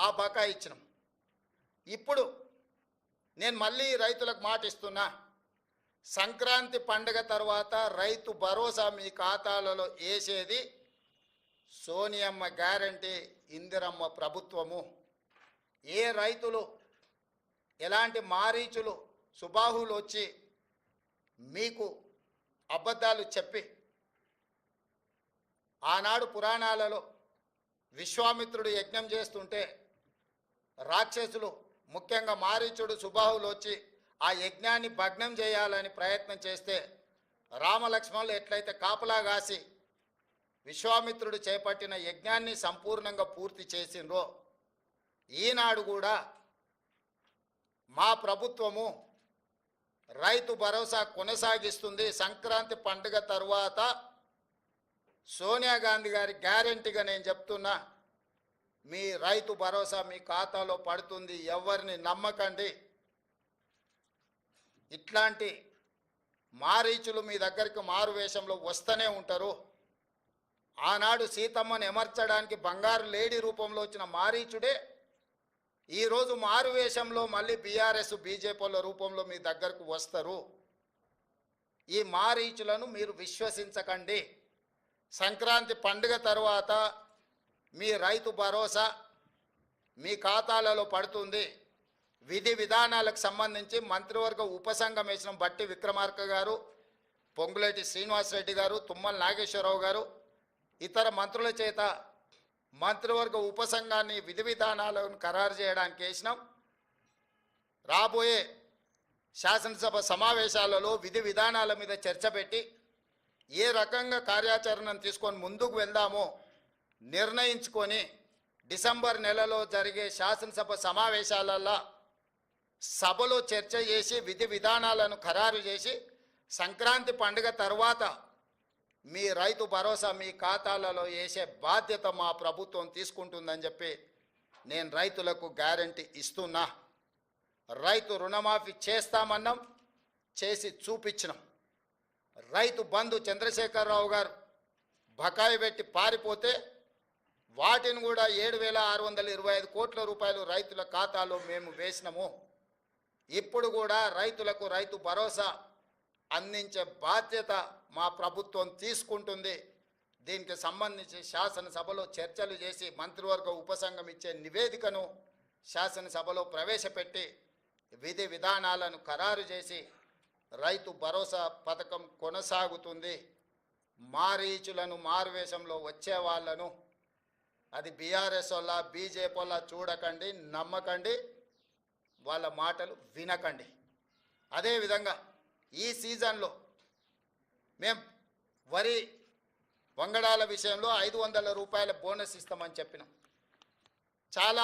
ఆ బకాయి ఇచ్చినాం. ఇప్పుడు నేను మళ్ళీ రైతులకు మాట ఇస్తున్నా, సంక్రాంతి పండుగ తర్వాత రైతు భరోసా మీ ఖాతాలలో వేసేది సోనియమ్మ గ్యారంటీ, ఇందిరమ్మ ప్రభుత్వము. ఏ రైతులు ఎలాంటి మారీచులు సుబాహులు వచ్చి మీకు అబద్ధాలు చెప్పి ఆనాడు పురాణాలలో విశ్వామిత్రుడు యజ్ఞం చేస్తుంటే రాక్షసులు ముఖ్యంగా మారీచుడు సుబాహులు వచ్చి ఆ యజ్ఞాన్ని భగ్నం చేయాలని ప్రయత్నం చేస్తే రామలక్ష్మణులు ఎట్లయితే కాపలా కాసి విశ్వామిత్రుడు చేపట్టిన యజ్ఞాన్ని సంపూర్ణంగా పూర్తి చేసిండ్రో, ఈనాడు కూడా మా ప్రభుత్వము రైతు భరోసా కొనసాగిస్తుంది. సంక్రాంతి పండుగ తరువాత సోనియా గాంధీ గారి గ్యారెంటీగా నేను చెప్తున్నా, మీ రైతు భరోసా మీ ఖాతాలో పడుతుంది. ఎవరిని నమ్మకండి. ఇట్లాంటి మారీచులు మీ దగ్గరికి మారు వేషంలో వస్తూనే ఉంటారు. ఆనాడు సీతమ్మను ఎమర్చడానికి బంగారు లేడీ రూపంలో వచ్చిన మారీచుడే ఈరోజు మారు వేషంలో మళ్ళీ బీఆర్ఎస్ బీజేపీల రూపంలో మీ దగ్గరకు వస్తారు. ఈ మారీచులను మీరు విశ్వసించకండి. సంక్రాంతి పండుగ తర్వాత మీ రైతు భరోసా మీ ఖాతాలలో పడుతుంది. విధి విధానాలకు సంబంధించి మంత్రివర్గ ఉపసంఘం వేసిన బట్టి విక్రమార్క గారు, పొంగులేటి శ్రీనివాసరెడ్డి గారు, తుమ్మల నాగేశ్వరరావు గారు, ఇతర మంత్రుల చేత మంత్రివర్గ ఉపసంఘాన్ని విధి విధానాలను ఖరారు చేయడానికి వేసినాం. రాబోయే శాసనసభ సమావేశాలలో విధి విధానాల మీద చర్చ పెట్టి ఏ రకంగా కార్యాచరణను తీసుకొని ముందుకు వెళ్దామో నిర్ణయించుకొని డిసెంబర్ నెలలో జరిగే శాసనసభ సమావేశాలలో సభలో చర్చ చేసి విధి విధానాలను ఖరారు చేసి సంక్రాంతి పండుగ తర్వాత మీ రైతు భరోసా మీ ఖాతాలలో వేసే బాధ్యత మా ప్రభుత్వం తీసుకుంటుందని చెప్పి నేను రైతులకు గ్యారంటీ ఇస్తున్నా. రైతు రుణమాఫీ చేస్తామన్నాం, చేసి చూపించినాం. రైతు బంధు చంద్రశేఖరరావు గారు బకాయి పెట్టి పారిపోతే వాటిని కూడా 7,625 కోట్ల రూపాయలు రైతుల ఖాతాలో మేము వేసినాము. ఇప్పుడు కూడా రైతులకు రైతు భరోసా అందించే బాధ్యత మా ప్రభుత్వం తీసుకుంటుంది. దీనికి సంబంధించి శాసనసభలో చర్చలు చేసి మంత్రివర్గ ఉపసంఘం ఇచ్చే నివేదికను శాసనసభలో ప్రవేశపెట్టి విధి విధానాలను ఖరారు చేసి రైతు భరోసా పథకం కొనసాగుతుంది. మారీచులను మారువేషంలో వచ్చే వాళ్ళను, అది బీఆర్ఎస్ వల్ల బీజేపీ వల్ల చూడకండి, నమ్మకండి, వాళ్ళ మాటలు వినకండి. అదేవిధంగా ఈ సీజన్లో మేము వరి వంగడాల విషయంలో 500 రూపాయల బోనస్ ఇస్తామని చెప్పినాం. చాలా